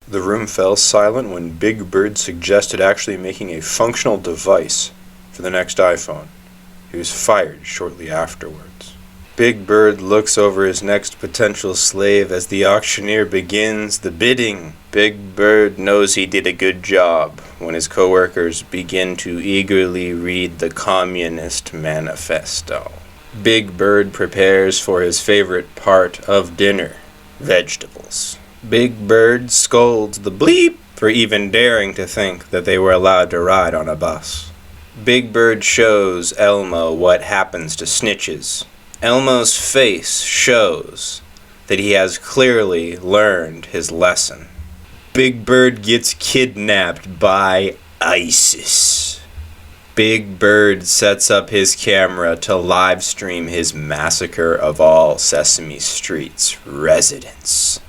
The room fell silent when Big Bird suggested actually making a functional device for the next iPhone. He was fired shortly afterwards. Big Bird looks over his next potential slave as the auctioneer begins the bidding. Big Bird knows he did a good job when his coworkers begin to eagerly read the Communist Manifesto. Big Bird prepares for his favorite part of dinner, vegetables. Big Bird scolds the bleep for even daring to think that they were allowed to ride on a bus. Big Bird shows Elmo what happens to snitches. Elmo's face shows that he has clearly learned his lesson. Big Bird gets kidnapped by ISIS. Big Bird sets up his camera to live stream his massacre of all Sesame Street's residents.